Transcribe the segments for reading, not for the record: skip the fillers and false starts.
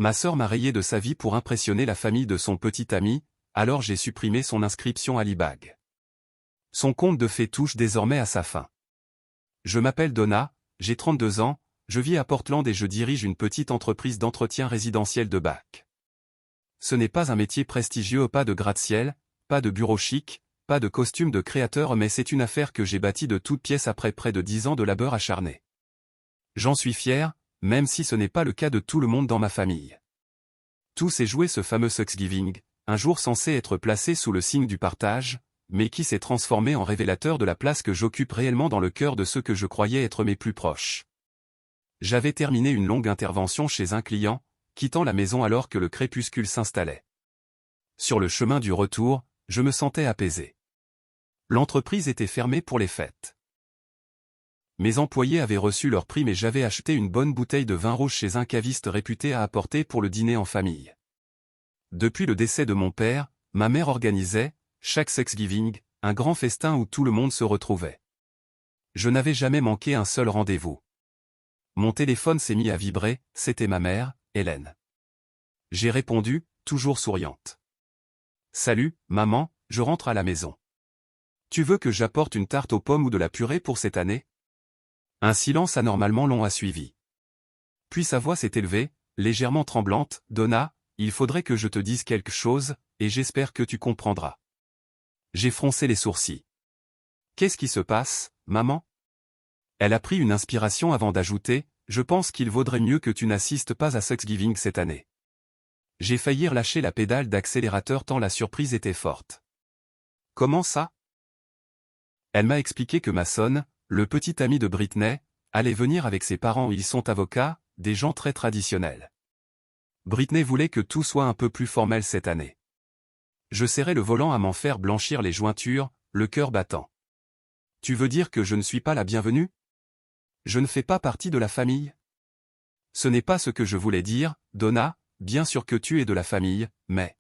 Ma sœur m'a rayé de sa vie pour impressionner la famille de son petit ami, alors j'ai supprimé son inscription à l'e-bag. Son conte de fées touche désormais à sa fin. Je m'appelle Donna, j'ai 32 ans, je vis à Portland et je dirige une petite entreprise d'entretien résidentiel de bac. Ce n'est pas un métier prestigieux, pas de gratte-ciel, pas de bureau chic, pas de costume de créateur, mais c'est une affaire que j'ai bâtie de toutes pièces après près de 10 ans de labeur acharné. J'en suis fier, même si ce n'est pas le cas de tout le monde dans ma famille. Tout s'est joué ce fameux Thanksgiving, un jour censé être placé sous le signe du partage, mais qui s'est transformé en révélateur de la place que j'occupe réellement dans le cœur de ceux que je croyais être mes plus proches. J'avais terminé une longue intervention chez un client, quittant la maison alors que le crépuscule s'installait. Sur le chemin du retour, je me sentais apaisé. L'entreprise était fermée pour les fêtes. Mes employés avaient reçu leur prime et j'avais acheté une bonne bouteille de vin rouge chez un caviste réputé à apporter pour le dîner en famille. Depuis le décès de mon père, ma mère organisait, chaque Thanksgiving, un grand festin où tout le monde se retrouvait. Je n'avais jamais manqué un seul rendez-vous. Mon téléphone s'est mis à vibrer, c'était ma mère, Hélène. J'ai répondu, toujours souriante. « Salut, maman, je rentre à la maison. Tu veux que j'apporte une tarte aux pommes ou de la purée pour cette année ?» Un silence anormalement long a suivi. Puis sa voix s'est élevée, légèrement tremblante, « Donna, il faudrait que je te dise quelque chose, et j'espère que tu comprendras. » J'ai froncé les sourcils. « Qu'est-ce qui se passe, maman ?» Elle a pris une inspiration avant d'ajouter, « Je pense qu'il vaudrait mieux que tu n'assistes pas à Thanksgiving cette année. » J'ai failli relâcher la pédale d'accélérateur tant la surprise était forte. « Comment ça ?» Elle m'a expliqué que Mason, le petit ami de Britney, allait venir avec ses parents. Ils sont avocats, des gens très traditionnels. Britney voulait que tout soit un peu plus formel cette année. Je serrais le volant à m'en faire blanchir les jointures, le cœur battant. « Tu veux dire que je ne suis pas la bienvenue ? Je ne fais pas partie de la famille ? » Ce n'est pas ce que je voulais dire, Donna, bien sûr que tu es de la famille, mais...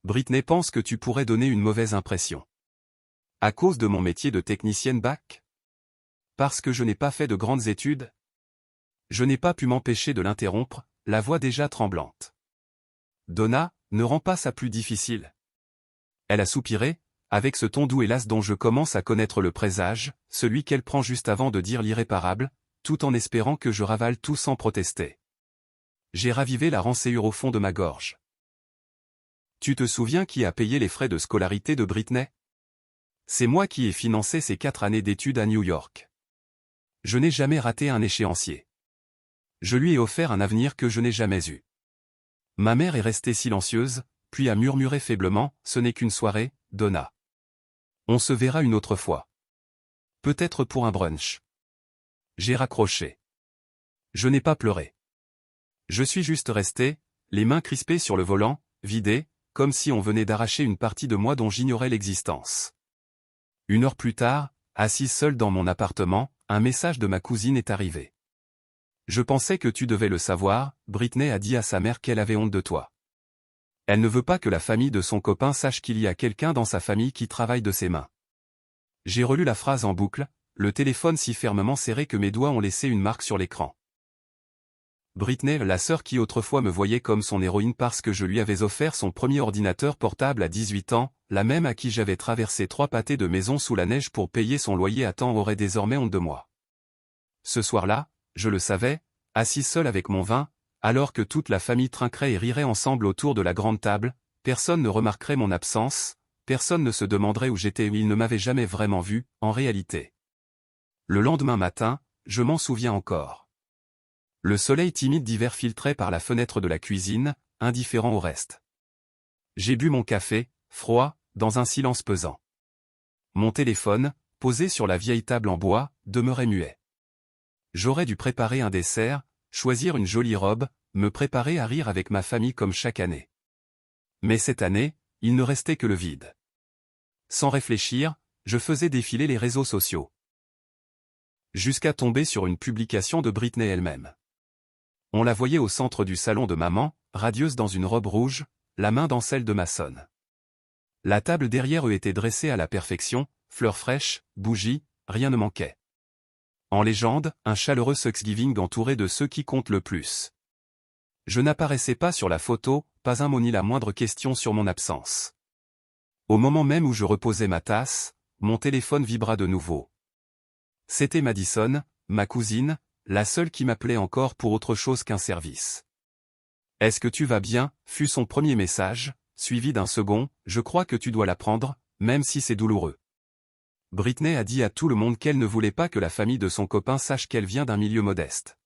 Britney pense que tu pourrais donner une mauvaise impression. À cause de mon métier de technicienne bac ? Parce que je n'ai pas fait de grandes études ? Je n'ai pas pu m'empêcher de l'interrompre, la voix déjà tremblante. Donna, ne rends pas ça plus difficile. Elle a soupiré, avec ce ton doux et las dont je commence à connaître le présage, celui qu'elle prend juste avant de dire l'irréparable, tout en espérant que je ravale tout sans protester. J'ai ravivé la rancœur au fond de ma gorge. Tu te souviens qui a payé les frais de scolarité de Britney ? C'est moi qui ai financé ses 4 années d'études à New York. Je n'ai jamais raté un échéancier. Je lui ai offert un avenir que je n'ai jamais eu. Ma mère est restée silencieuse, puis a murmuré faiblement, « Ce n'est qu'une soirée, Donna. On se verra une autre fois. Peut-être pour un brunch. » J'ai raccroché. Je n'ai pas pleuré. Je suis juste resté, les mains crispées sur le volant, vidé, comme si on venait d'arracher une partie de moi dont j'ignorais l'existence. 1 heure plus tard, assise seule dans mon appartement, un message de ma cousine est arrivé. « Je pensais que tu devais le savoir, Britney a dit à sa mère qu'elle avait honte de toi. Elle ne veut pas que la famille de son copain sache qu'il y a quelqu'un dans sa famille qui travaille de ses mains. » J'ai relu la phrase en boucle, le téléphone si fermement serré que mes doigts ont laissé une marque sur l'écran. Britney, la sœur qui autrefois me voyait comme son héroïne parce que je lui avais offert son premier ordinateur portable à 18 ans, la même à qui j'avais traversé 3 pâtés de maison sous la neige pour payer son loyer à temps, aurait désormais honte de moi. Ce soir-là, je le savais, assis seul avec mon vin, alors que toute la famille trinquerait et rirait ensemble autour de la grande table, personne ne remarquerait mon absence, personne ne se demanderait où j'étais, il ne m'avait jamais vraiment vu, en réalité. Le lendemain matin, je m'en souviens encore. Le soleil timide d'hiver filtrait par la fenêtre de la cuisine, indifférent au reste. J'ai bu mon café, froid, dans un silence pesant. Mon téléphone, posé sur la vieille table en bois, demeurait muet. J'aurais dû préparer un dessert, choisir une jolie robe, me préparer à rire avec ma famille comme chaque année. Mais cette année, il ne restait que le vide. Sans réfléchir, je faisais défiler les réseaux sociaux. Jusqu'à tomber sur une publication de Britney elle-même. On la voyait au centre du salon de maman, radieuse dans une robe rouge, la main dans celle de Mason. La table derrière eux était dressée à la perfection, fleurs fraîches, bougies, rien ne manquait. En légende, un chaleureux Thanksgiving entouré de ceux qui comptent le plus. Je n'apparaissais pas sur la photo, pas un mot ni la moindre question sur mon absence. Au moment même où je reposais ma tasse, mon téléphone vibra de nouveau. C'était Madison, ma cousine, la seule qui m'appelait encore pour autre chose qu'un service. « Est-ce que tu vas bien ?» fut son premier message, suivi d'un second, « Je crois que tu dois la prendre, même si c'est douloureux. » Britney a dit à tout le monde qu'elle ne voulait pas que la famille de son copain sache qu'elle vient d'un milieu modeste.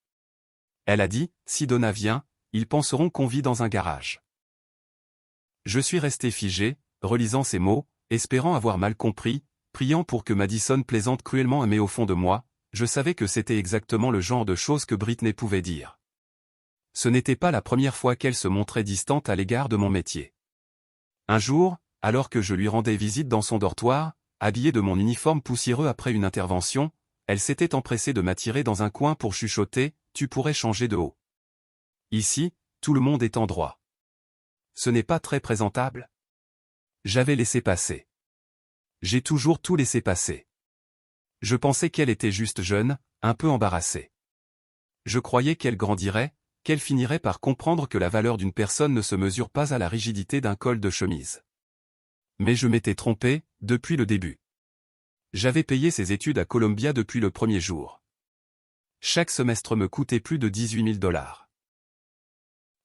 Elle a dit, « Si Donna vient, ils penseront qu'on vit dans un garage. » Je suis resté figé, relisant ces mots, espérant avoir mal compris, priant pour que Madison plaisante cruellement, mais au fond de moi, je savais que c'était exactement le genre de choses que Britney pouvait dire. Ce n'était pas la première fois qu'elle se montrait distante à l'égard de mon métier. Un jour, alors que je lui rendais visite dans son dortoir, habillée de mon uniforme poussiéreux après une intervention, elle s'était empressée de m'attirer dans un coin pour chuchoter, « Tu pourrais changer de haut. Ici, tout le monde est en droit. Ce n'est pas très présentable. » J'avais laissé passer. J'ai toujours tout laissé passer. Je pensais qu'elle était juste jeune, un peu embarrassée. Je croyais qu'elle grandirait, qu'elle finirait par comprendre que la valeur d'une personne ne se mesure pas à la rigidité d'un col de chemise. Mais je m'étais trompé, depuis le début. J'avais payé ses études à Columbia depuis le premier jour. Chaque semestre me coûtait plus de 18 000 $.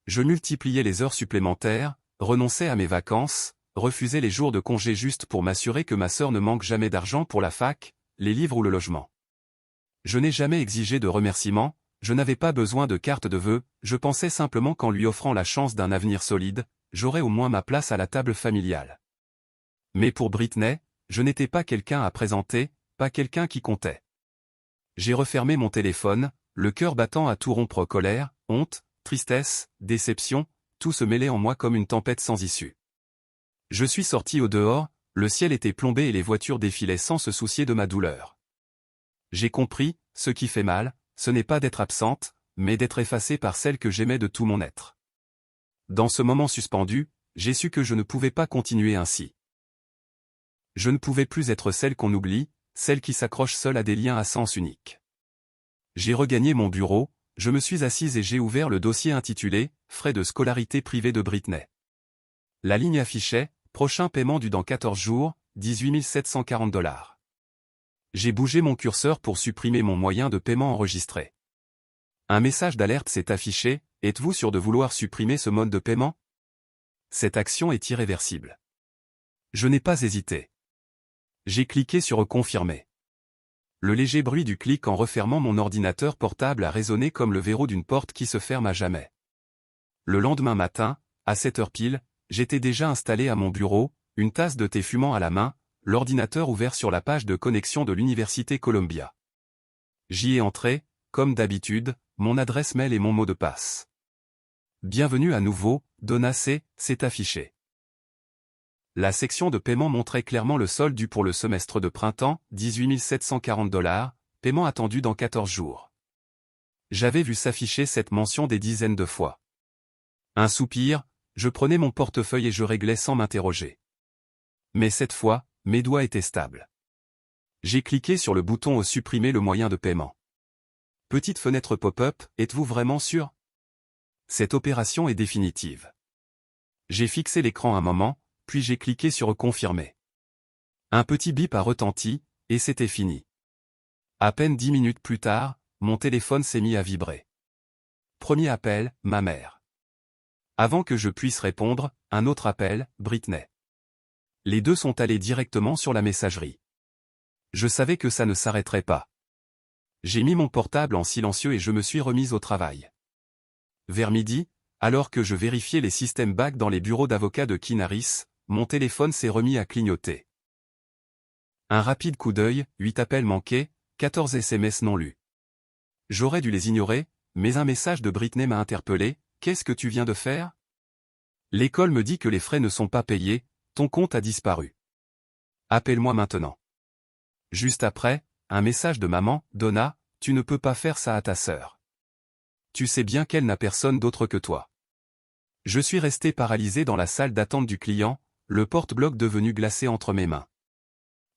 Je multipliais les heures supplémentaires, renonçais à mes vacances, refusais les jours de congé juste pour m'assurer que ma sœur ne manque jamais d'argent pour la fac, les livres ou le logement. Je n'ai jamais exigé de remerciements, je n'avais pas besoin de carte de vœux, je pensais simplement qu'en lui offrant la chance d'un avenir solide, j'aurais au moins ma place à la table familiale. Mais pour Britney, je n'étais pas quelqu'un à présenter, pas quelqu'un qui comptait. J'ai refermé mon téléphone, le cœur battant à tout rompre, colère, honte, tristesse, déception, tout se mêlait en moi comme une tempête sans issue. Je suis sorti au dehors, le ciel était plombé et les voitures défilaient sans se soucier de ma douleur. J'ai compris, ce qui fait mal, ce n'est pas d'être absente, mais d'être effacée par celle que j'aimais de tout mon être. Dans ce moment suspendu, j'ai su que je ne pouvais pas continuer ainsi. Je ne pouvais plus être celle qu'on oublie, celle qui s'accroche seule à des liens à sens unique. J'ai regagné mon bureau, je me suis assise et j'ai ouvert le dossier intitulé « Frais de scolarité privée de Britney ». La ligne affichait « Prochain paiement dû dans 14 jours, 18 740 $. J'ai bougé mon curseur pour supprimer mon moyen de paiement enregistré. Un message d'alerte s'est affiché, « Êtes-vous sûr de vouloir supprimer ce mode de paiement ? Cette action est irréversible. » Je n'ai pas hésité. J'ai cliqué sur « Confirmer ». Le léger bruit du clic en refermant mon ordinateur portable a résonné comme le verrou d'une porte qui se ferme à jamais. Le lendemain matin, à 7 heures pile, j'étais déjà installé à mon bureau, une tasse de thé fumant à la main, l'ordinateur ouvert sur la page de connexion de l'Université Columbia. J'y ai entré, comme d'habitude, mon adresse mail et mon mot de passe. Bienvenue à nouveau, Donna C. s'est affiché. La section de paiement montrait clairement le solde dû pour le semestre de printemps, 18 740 $, paiement attendu dans 14 jours. J'avais vu s'afficher cette mention des dizaines de fois. Un soupir, je prenais mon portefeuille et je réglais sans m'interroger. Mais cette fois, mes doigts étaient stables. J'ai cliqué sur le bouton « Supprimer le moyen de paiement ». Petite fenêtre pop-up, êtes-vous vraiment sûr ? Cette opération est définitive. J'ai fixé l'écran un moment, puis j'ai cliqué sur « Confirmer ». Un petit bip a retenti, et c'était fini. À peine 10 minutes plus tard, mon téléphone s'est mis à vibrer. Premier appel, ma mère. Avant que je puisse répondre, un autre appel, Britney. Les deux sont allés directement sur la messagerie. Je savais que ça ne s'arrêterait pas. J'ai mis mon portable en silencieux et je me suis remise au travail. Vers midi, alors que je vérifiais les systèmes back dans les bureaux d'avocats de Kinaris, mon téléphone s'est remis à clignoter. Un rapide coup d'œil, 8 appels manqués, 14 SMS non lus. J'aurais dû les ignorer, mais un message de Britney m'a interpellé, « Qu'est-ce que tu viens de faire ? L'école me dit que les frais ne sont pas payés, ton compte a disparu. Appelle-moi maintenant. » Juste après, un message de maman, « Donna, tu ne peux pas faire ça à ta sœur. Tu sais bien qu'elle n'a personne d'autre que toi. » Je suis resté paralysé dans la salle d'attente du client, le porte-bloc devenu glacé entre mes mains.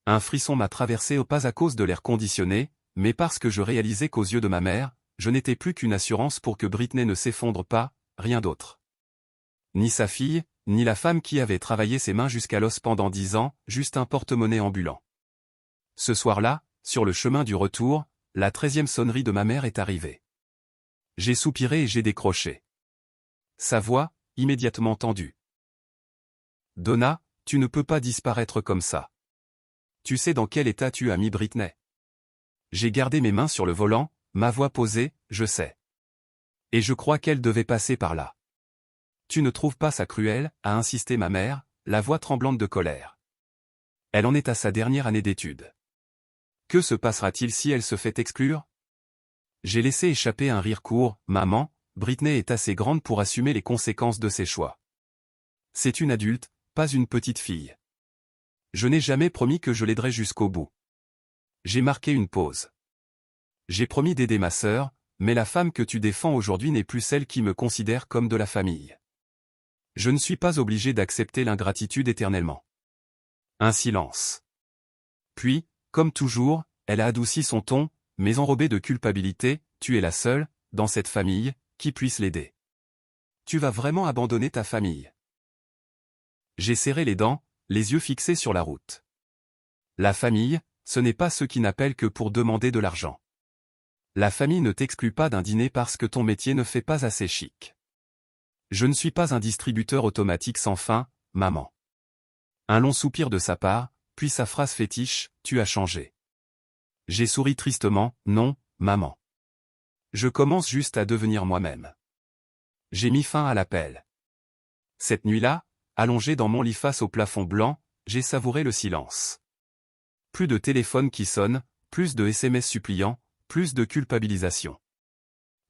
Un frisson m'a traversé pas à cause de l'air conditionné, mais parce que je réalisais qu'aux yeux de ma mère, je n'étais plus qu'une assurance pour que Britney ne s'effondre pas, rien d'autre. Ni sa fille, ni la femme qui avait travaillé ses mains jusqu'à l'os pendant 10 ans, juste un porte-monnaie ambulant. Ce soir-là, sur le chemin du retour, la 13e sonnerie de ma mère est arrivée. J'ai soupiré et j'ai décroché. Sa voix, immédiatement tendue. « Donna, tu ne peux pas disparaître comme ça. Tu sais dans quel état tu as mis Britney. » J'ai gardé mes mains sur le volant, ma voix posée, je sais. Et je crois qu'elle devait passer par là. Tu ne trouves pas ça cruel, a insisté ma mère, la voix tremblante de colère. Elle en est à sa dernière année d'études. Que se passera-t-il si elle se fait exclure? J'ai laissé échapper un rire court. Maman, Britney est assez grande pour assumer les conséquences de ses choix. C'est une adulte, pas une petite fille. Je n'ai jamais promis que je l'aiderais jusqu'au bout. J'ai marqué une pause. J'ai promis d'aider ma sœur, mais la femme que tu défends aujourd'hui n'est plus celle qui me considère comme de la famille. Je ne suis pas obligé d'accepter l'ingratitude éternellement. Un silence. Puis, comme toujours, elle a adouci son ton, mais enrobée de culpabilité, tu es la seule, dans cette famille, qui puisse l'aider. Tu vas vraiment abandonner ta famille. J'ai serré les dents, les yeux fixés sur la route. La famille, ce n'est pas ceux qui n'appellent que pour demander de l'argent. La famille ne t'exclut pas d'un dîner parce que ton métier ne fait pas assez chic. Je ne suis pas un distributeur automatique sans fin, maman. Un long soupir de sa part, puis sa phrase fétiche, tu as changé. J'ai souri tristement, non, maman. Je commence juste à devenir moi-même. J'ai mis fin à l'appel. Cette nuit-là, allongé dans mon lit face au plafond blanc, j'ai savouré le silence. Plus de téléphone qui sonne, plus de SMS suppliants, plus de culpabilisation.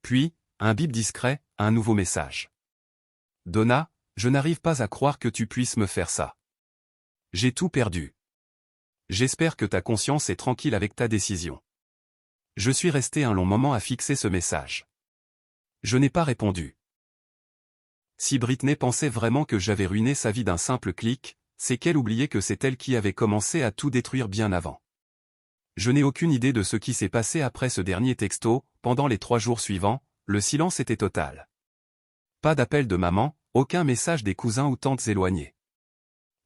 Puis, un bip discret, un nouveau message. Donna, je n'arrive pas à croire que tu puisses me faire ça. J'ai tout perdu. J'espère que ta conscience est tranquille avec ta décision. Je suis resté un long moment à fixer ce message. Je n'ai pas répondu. Si Britney pensait vraiment que j'avais ruiné sa vie d'un simple clic, c'est qu'elle oubliait que c'est elle qui avait commencé à tout détruire bien avant. Je n'ai aucune idée de ce qui s'est passé après ce dernier texto. Pendant les 3 jours suivants, le silence était total. Pas d'appel de maman, aucun message des cousins ou tantes éloignés.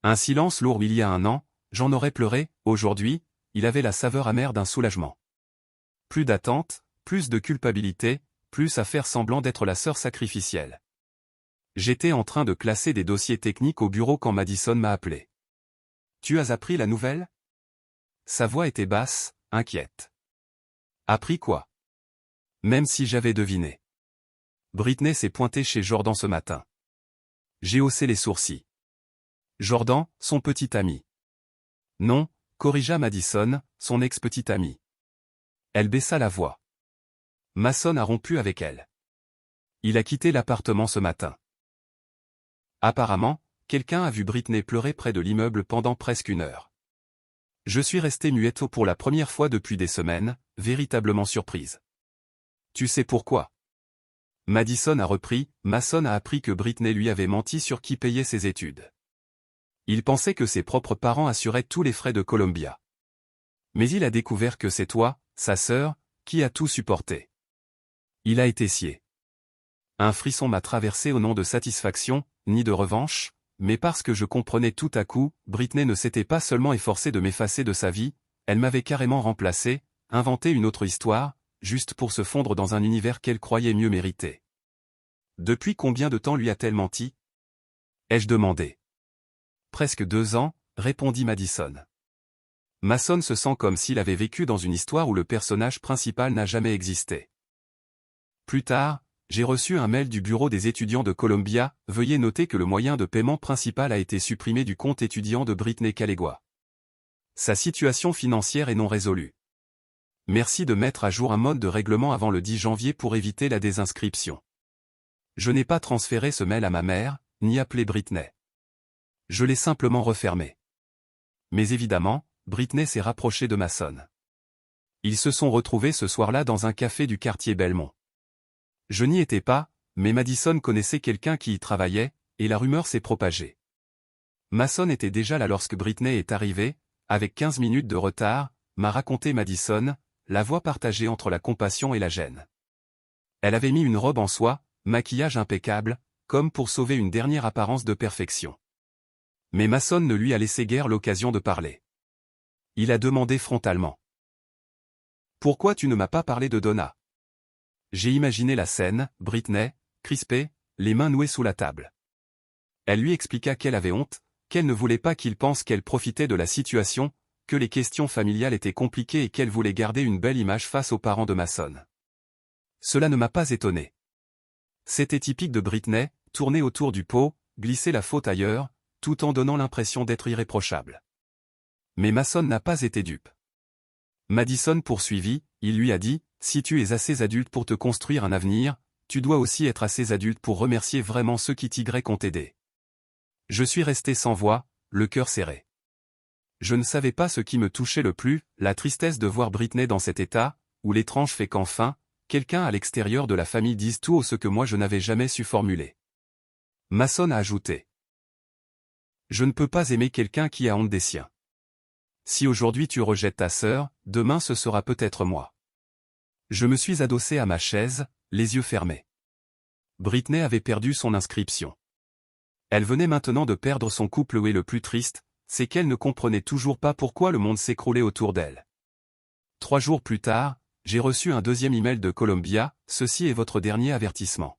Un silence lourd. Il y a un an, j'en aurais pleuré. Aujourd'hui, il avait la saveur amère d'un soulagement. Plus d'attente, plus de culpabilité, plus à faire semblant d'être la sœur sacrificielle. J'étais en train de classer des dossiers techniques au bureau quand Madison m'a appelé. « Tu as appris la nouvelle ?» Sa voix était basse, inquiète. « Appris quoi ?» Même si j'avais deviné. Britney s'est pointée chez Jordan ce matin. J'ai haussé les sourcils. Jordan, son petit ami. Non, corrigea Madison, son ex-petit ami. Elle baissa la voix. Mason a rompu avec elle. Il a quitté l'appartement ce matin. Apparemment, quelqu'un a vu Britney pleurer près de l'immeuble pendant presque 1 heure. Je suis restée muette pour la première fois depuis des semaines, véritablement surprise. Tu sais pourquoi? Madison a repris, Mason a appris que Britney lui avait menti sur qui payait ses études. Il pensait que ses propres parents assuraient tous les frais de Columbia. Mais il a découvert que c'est toi, sa sœur, qui a tout supporté. Il a été scié. Un frisson m'a traversé au nom de satisfaction, ni de revanche, mais parce que je comprenais tout à coup, Britney ne s'était pas seulement efforcée de m'effacer de sa vie, elle m'avait carrément remplacé, inventé une autre histoire, juste pour se fondre dans un univers qu'elle croyait mieux mériter. Depuis combien de temps lui a-t-elle menti? Ai-je demandé. Presque 2 ans, répondit Madison. Mason se sent comme s'il avait vécu dans une histoire où le personnage principal n'a jamais existé. Plus tard, j'ai reçu un mail du bureau des étudiants de Columbia, veuillez noter que le moyen de paiement principal a été supprimé du compte étudiant de Britney Callegois. Sa situation financière est non résolue. Merci de mettre à jour un mode de règlement avant le 10 janvier pour éviter la désinscription. Je n'ai pas transféré ce mail à ma mère, ni appelé Britney. Je l'ai simplement refermé. Mais évidemment, Britney s'est rapprochée de Mason. Ils se sont retrouvés ce soir-là dans un café du quartier Belmont. Je n'y étais pas, mais Madison connaissait quelqu'un qui y travaillait, et la rumeur s'est propagée. Mason était déjà là lorsque Britney est arrivée, avec 15 minutes de retard, m'a raconté Madison, la voix partagée entre la compassion et la gêne. Elle avait mis une robe en soie, maquillage impeccable, comme pour sauver une dernière apparence de perfection. Mais Mason ne lui a laissé guère l'occasion de parler. Il a demandé frontalement. « Pourquoi tu ne m'as pas parlé de Donna ?» J'ai imaginé la scène, Britney, crispée, les mains nouées sous la table. Elle lui expliqua qu'elle avait honte, qu'elle ne voulait pas qu'il pense qu'elle profitait de la situation, que les questions familiales étaient compliquées et qu'elle voulait garder une belle image face aux parents de Mason. Cela ne m'a pas étonné. C'était typique de Britney, tourner autour du pot, glisser la faute ailleurs, tout en donnant l'impression d'être irréprochable. Mais Mason n'a pas été dupe. Madison poursuivit, il lui a dit, « Si tu es assez adulte pour te construire un avenir, tu dois aussi être assez adulte pour remercier vraiment ceux qui ont aidé. » Je suis resté sans voix, le cœur serré. Je ne savais pas ce qui me touchait le plus, la tristesse de voir Britney dans cet état, ou l'étrange fait qu'enfin, quelqu'un à l'extérieur de la famille dise tout haut ce que moi je n'avais jamais su formuler. Mason a ajouté. Je ne peux pas aimer quelqu'un qui a honte des siens. Si aujourd'hui tu rejettes ta sœur, demain ce sera peut-être moi. Je me suis adossé à ma chaise, les yeux fermés. Britney avait perdu son inscription. Elle venait maintenant de perdre son couple et le plus triste, c'est qu'elle ne comprenait toujours pas pourquoi le monde s'écroulait autour d'elle. 3 jours plus tard, j'ai reçu un deuxième email de Columbia, ceci est votre dernier avertissement.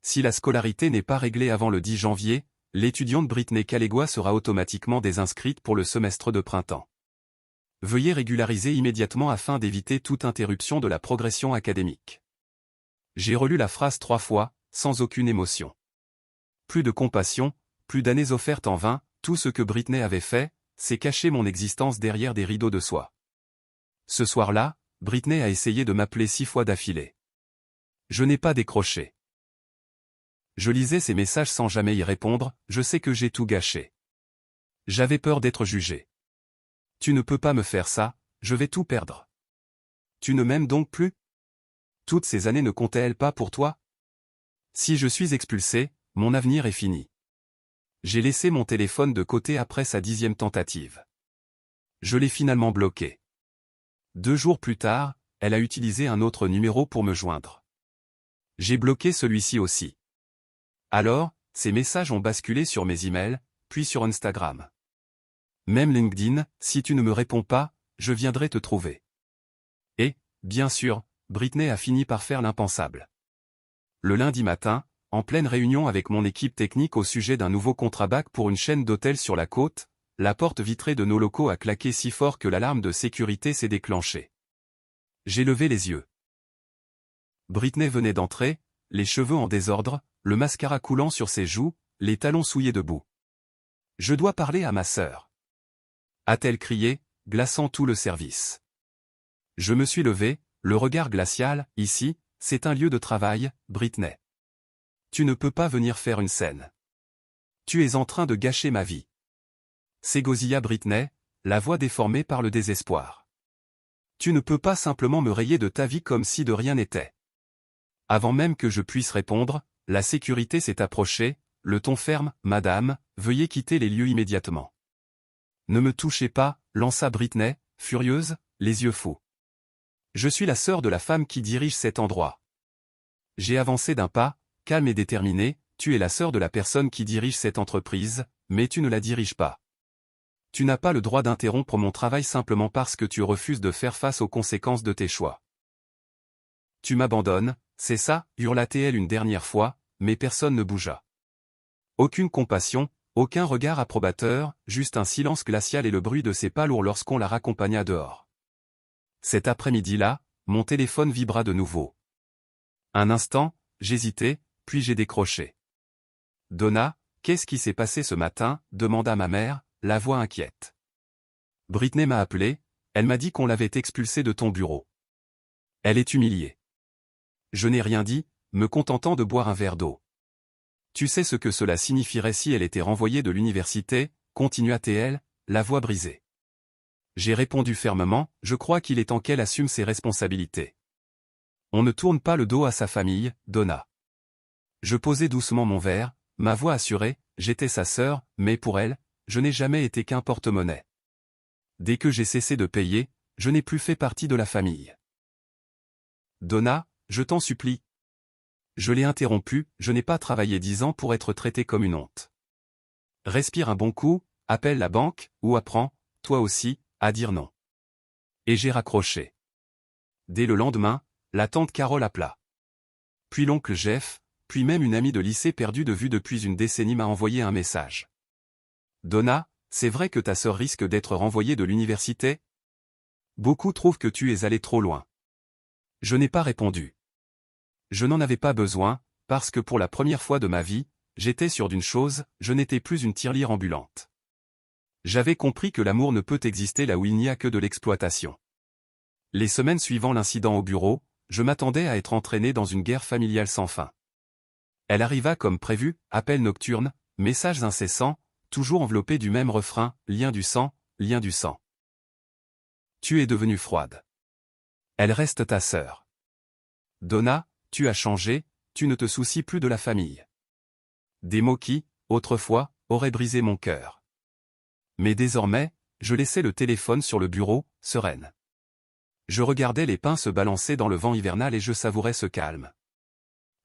Si la scolarité n'est pas réglée avant le 10 janvier, l'étudiante Britney Callegois sera automatiquement désinscrite pour le semestre de printemps. Veuillez régulariser immédiatement afin d'éviter toute interruption de la progression académique. J'ai relu la phrase 3 fois, sans aucune émotion. Plus de compassion, plus d'années offertes en vain, tout ce que Britney avait fait, c'est cacher mon existence derrière des rideaux de soie. Ce soir-là, Britney a essayé de m'appeler 6 fois d'affilée. Je n'ai pas décroché. Je lisais ses messages sans jamais y répondre, je sais que j'ai tout gâché. J'avais peur d'être jugé. Tu ne peux pas me faire ça, je vais tout perdre. Tu ne m'aimes donc plus? Toutes ces années ne comptaient-elles pas pour toi? Si je suis expulsé, mon avenir est fini. J'ai laissé mon téléphone de côté après sa 10e tentative. Je l'ai finalement bloqué. 2 jours plus tard, elle a utilisé un autre numéro pour me joindre. J'ai bloqué celui-ci aussi. Alors, ces messages ont basculé sur mes emails, puis sur Instagram. Même LinkedIn, si tu ne me réponds pas, je viendrai te trouver. Et, bien sûr, Britney a fini par faire l'impensable. Le lundi matin, en pleine réunion avec mon équipe technique au sujet d'un nouveau contrat bac pour une chaîne d'hôtels sur la côte, la porte vitrée de nos locaux a claqué si fort que l'alarme de sécurité s'est déclenchée. J'ai levé les yeux. Britney venait d'entrer, les cheveux en désordre, le mascara coulant sur ses joues, les talons souillés de boue. « Je dois parler à ma sœur. » a-t-elle crié, glaçant tout le service. Je me suis levé, le regard glacial, « Ici, c'est un lieu de travail, Britney. Tu ne peux pas venir faire une scène. Tu es en train de gâcher ma vie. » S'égosilla Britney, la voix déformée par le désespoir. Tu ne peux pas simplement me rayer de ta vie comme si de rien n'était. Avant même que je puisse répondre, la sécurité s'est approchée, le ton ferme, « Madame, veuillez quitter les lieux immédiatement. » Ne me touchez pas, lança Britney, furieuse, les yeux fous. Je suis la sœur de la femme qui dirige cet endroit. J'ai avancé d'un pas, calme et déterminé, tu es la sœur de la personne qui dirige cette entreprise, mais tu ne la diriges pas. Tu n'as pas le droit d'interrompre mon travail simplement parce que tu refuses de faire face aux conséquences de tes choix. Tu m'abandonnes, c'est ça, hurla-t-elle une dernière fois, mais personne ne bougea. Aucune compassion, aucun regard approbateur, juste un silence glacial et le bruit de ses pas lourds lorsqu'on la raccompagna dehors. Cet après-midi-là, mon téléphone vibra de nouveau. Un instant, j'hésitais, puis j'ai décroché. « Donna, qu'est-ce qui s'est passé ce matin ?» demanda ma mère, la voix inquiète. Britney m'a appelé, elle m'a dit qu'on l'avait expulsée de ton bureau. Elle est humiliée. Je n'ai rien dit, me contentant de boire un verre d'eau. Tu sais ce que cela signifierait si elle était renvoyée de l'université, continua-t-elle, la voix brisée. J'ai répondu fermement, je crois qu'il est temps qu'elle assume ses responsabilités. On ne tourne pas le dos à sa famille, Donna. Je posai doucement mon verre, ma voix assurée, j'étais sa sœur, mais pour elle, je n'ai jamais été qu'un porte-monnaie. Dès que j'ai cessé de payer, je n'ai plus fait partie de la famille. Donna, je t'en supplie. Je l'ai interrompu, je n'ai pas travaillé 10 ans pour être traité comme une honte. Respire un bon coup, appelle la banque, ou apprends, toi aussi, à dire non. Et j'ai raccroché. Dès le lendemain, la tante Carole appela. Puis l'oncle Jeff, puis même une amie de lycée perdue de vue depuis une décennie m'a envoyé un message. Donna, c'est vrai que ta sœur risque d'être renvoyée de l'université? Beaucoup trouvent que tu es allé trop loin. Je n'ai pas répondu. Je n'en avais pas besoin, parce que pour la première fois de ma vie, j'étais sûr d'une chose, je n'étais plus une tirelire ambulante. J'avais compris que l'amour ne peut exister là où il n'y a que de l'exploitation. Les semaines suivant l'incident au bureau, je m'attendais à être entraîné dans une guerre familiale sans fin. Elle arriva comme prévu, appels nocturnes, messages incessants, toujours enveloppés du même refrain, lien du sang, lien du sang. Tu es devenue froide. Elle reste ta sœur. Donna, tu as changé, tu ne te soucies plus de la famille. Des mots qui, autrefois, auraient brisé mon cœur. Mais désormais, je laissais le téléphone sur le bureau, sereine. Je regardais les pins se balancer dans le vent hivernal et je savourais ce calme.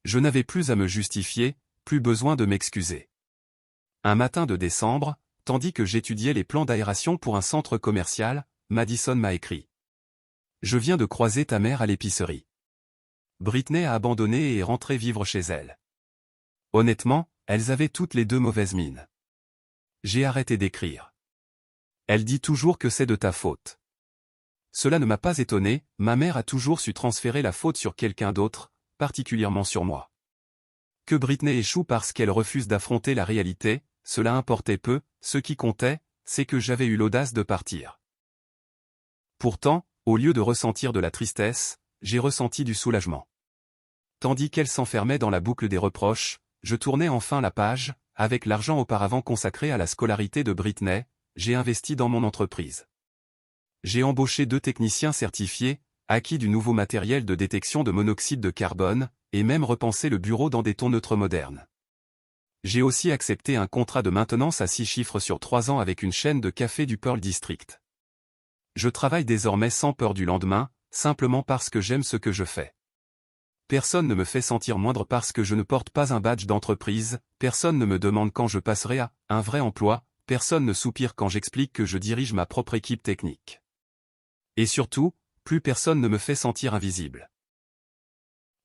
Je n'avais plus à me justifier, plus besoin de m'excuser. Un matin de décembre, tandis que j'étudiais les plans d'aération pour un centre commercial, Madison m'a écrit. Je viens de croiser ta mère à l'épicerie. Britney a abandonné et est rentrée vivre chez elle. Honnêtement, elles avaient toutes les deux mauvaise mine. J'ai arrêté d'écrire. Elle dit toujours que c'est de ta faute. Cela ne m'a pas étonné, ma mère a toujours su transférer la faute sur quelqu'un d'autre, particulièrement sur moi. Que Britney échoue parce qu'elle refuse d'affronter la réalité, cela importait peu, ce qui comptait, c'est que j'avais eu l'audace de partir. Pourtant, au lieu de ressentir de la tristesse, j'ai ressenti du soulagement. Tandis qu'elle s'enfermait dans la boucle des reproches, je tournais enfin la page, avec l'argent auparavant consacré à la scolarité de Britney, j'ai investi dans mon entreprise. J'ai embauché 2 techniciens certifiés, acquis du nouveau matériel de détection de monoxyde de carbone, et même repensé le bureau dans des tons neutres modernes. J'ai aussi accepté un contrat de maintenance à 6 chiffres sur 3 ans avec une chaîne de café du Pearl District. Je travaille désormais sans peur du lendemain, simplement parce que j'aime ce que je fais. Personne ne me fait sentir moindre parce que je ne porte pas un badge d'entreprise, personne ne me demande quand je passerai à un vrai emploi, personne ne soupire quand j'explique que je dirige ma propre équipe technique. Et surtout, plus personne ne me fait sentir invisible.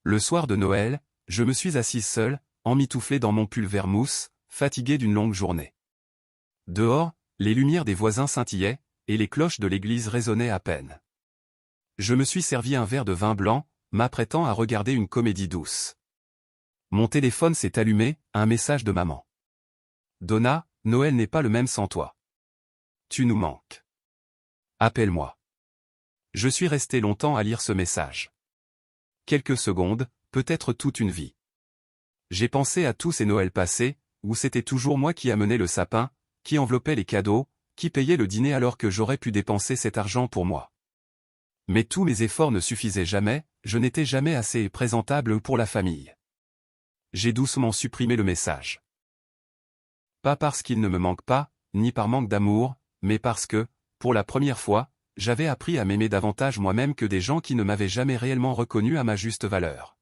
Le soir de Noël, je me suis assise seule, emmitouflée dans mon pull vert mousse, fatiguée d'une longue journée. Dehors, les lumières des voisins scintillaient, et les cloches de l'église résonnaient à peine. Je me suis servi un verre de vin blanc, m'apprêtant à regarder une comédie douce. Mon téléphone s'est allumé, un message de maman. Donna, Noël n'est pas le même sans toi. Tu nous manques. Appelle-moi. Je suis resté longtemps à lire ce message. Quelques secondes, peut-être toute une vie. J'ai pensé à tous ces Noëls passés, où c'était toujours moi qui amenais le sapin, qui enveloppait les cadeaux, qui payait le dîner alors que j'aurais pu dépenser cet argent pour moi. Mais tous mes efforts ne suffisaient jamais, je n'étais jamais assez présentable pour la famille. J'ai doucement supprimé le message. Pas parce qu'il ne me manque pas, ni par manque d'amour, mais parce que, pour la première fois, j'avais appris à m'aimer davantage moi-même que des gens qui ne m'avaient jamais réellement reconnu à ma juste valeur.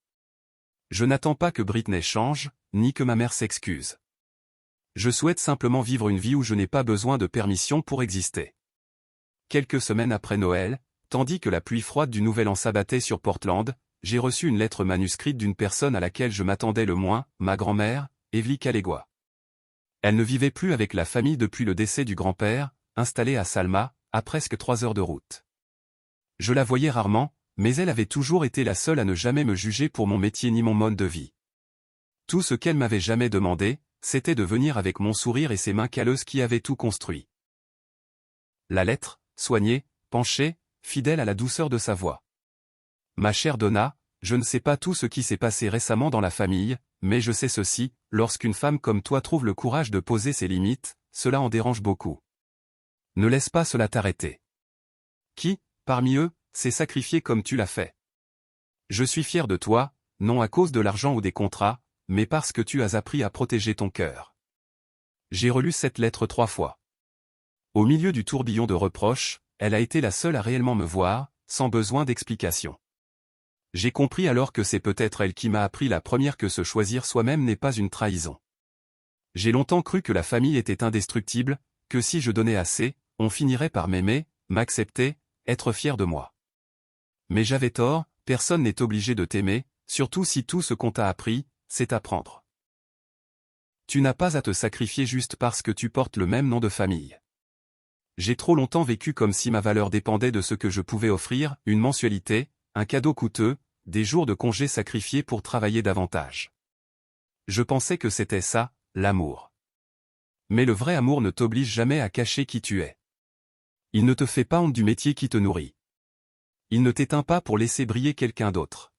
Je n'attends pas que Britney change, ni que ma mère s'excuse. Je souhaite simplement vivre une vie où je n'ai pas besoin de permission pour exister. Quelques semaines après Noël, tandis que la pluie froide du Nouvel An s'abattait sur Portland, j'ai reçu une lettre manuscrite d'une personne à laquelle je m'attendais le moins, ma grand-mère, Evely Calégua. Elle ne vivait plus avec la famille depuis le décès du grand-père, installée à Salma, à presque 3 heures de route. Je la voyais rarement, mais elle avait toujours été la seule à ne jamais me juger pour mon métier ni mon mode de vie. Tout ce qu'elle m'avait jamais demandé, c'était de venir avec mon sourire et ses mains calleuses qui avaient tout construit. La lettre, soignée, penchée, fidèle à la douceur de sa voix. Ma chère Donna, je ne sais pas tout ce qui s'est passé récemment dans la famille, mais je sais ceci, lorsqu'une femme comme toi trouve le courage de poser ses limites, cela en dérange beaucoup. Ne laisse pas cela t'arrêter. Qui, parmi eux, s'est sacrifié comme tu l'as fait? Je suis fier de toi, non à cause de l'argent ou des contrats, mais parce que tu as appris à protéger ton cœur. J'ai relu cette lettre 3 fois. Au milieu du tourbillon de reproches, elle a été la seule à réellement me voir, sans besoin d'explication. J'ai compris alors que c'est peut-être elle qui m'a appris la première que se choisir soi-même n'est pas une trahison. J'ai longtemps cru que la famille était indestructible, que si je donnais assez, on finirait par m'aimer, m'accepter, être fier de moi. Mais j'avais tort, personne n'est obligé de t'aimer, surtout si tout ce qu'on t'a appris, c'est apprendre. Tu n'as pas à te sacrifier juste parce que tu portes le même nom de famille. J'ai trop longtemps vécu comme si ma valeur dépendait de ce que je pouvais offrir, une mensualité, un cadeau coûteux, des jours de congé sacrifiés pour travailler davantage. Je pensais que c'était ça, l'amour. Mais le vrai amour ne t'oblige jamais à cacher qui tu es. Il ne te fait pas honte du métier qui te nourrit. Il ne t'éteint pas pour laisser briller quelqu'un d'autre.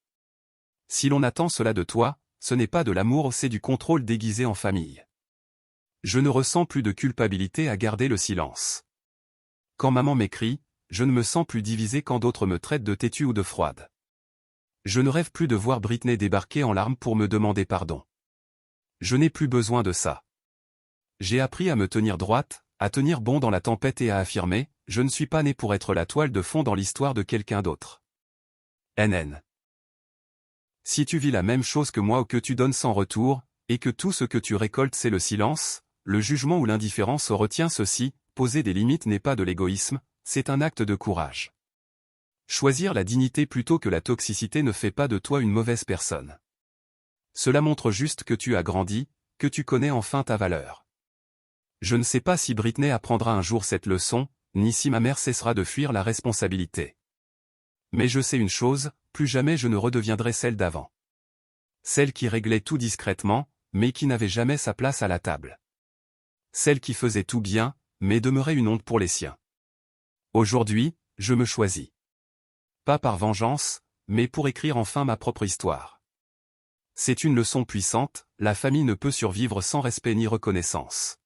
Si l'on attend cela de toi, ce n'est pas de l'amour, c'est du contrôle déguisé en famille. Je ne ressens plus de culpabilité à garder le silence. Quand maman m'écrit, je ne me sens plus divisé quand d'autres me traitent de têtue ou de froide. Je ne rêve plus de voir Britney débarquer en larmes pour me demander pardon. Je n'ai plus besoin de ça. J'ai appris à me tenir droite, à tenir bon dans la tempête et à affirmer, je ne suis pas né pour être la toile de fond dans l'histoire de quelqu'un d'autre. NN. Si tu vis la même chose que moi ou que tu donnes sans retour, et que tout ce que tu récoltes c'est le silence, le jugement ou l'indifférence, retiens ceci, poser des limites n'est pas de l'égoïsme, c'est un acte de courage. Choisir la dignité plutôt que la toxicité ne fait pas de toi une mauvaise personne. Cela montre juste que tu as grandi, que tu connais enfin ta valeur. Je ne sais pas si Britney apprendra un jour cette leçon, ni si ma mère cessera de fuir la responsabilité. Mais je sais une chose, plus jamais je ne redeviendrai celle d'avant. Celle qui réglait tout discrètement, mais qui n'avait jamais sa place à la table. Celle qui faisait tout bien, mais demeurait une honte pour les siens. Aujourd'hui, je me choisis. Pas par vengeance, mais pour écrire enfin ma propre histoire. C'est une leçon puissante, la famille ne peut survivre sans respect ni reconnaissance.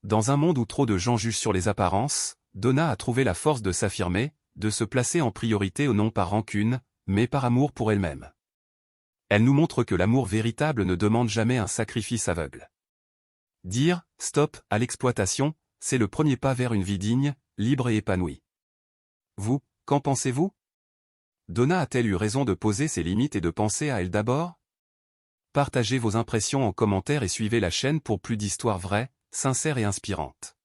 Dans un monde où trop de gens jugent sur les apparences, Donna a trouvé la force de s'affirmer, de se placer en priorité non par rancune, mais par amour pour elle-même. Elle nous montre que l'amour véritable ne demande jamais un sacrifice aveugle. Dire « stop » à l'exploitation, c'est le premier pas vers une vie digne, libre et épanouie. Vous, qu'en pensez-vous? Donna a-t-elle eu raison de poser ses limites et de penser à elle d'abord? Partagez vos impressions en commentaire et suivez la chaîne pour plus d'histoires vraies, sincères et inspirantes.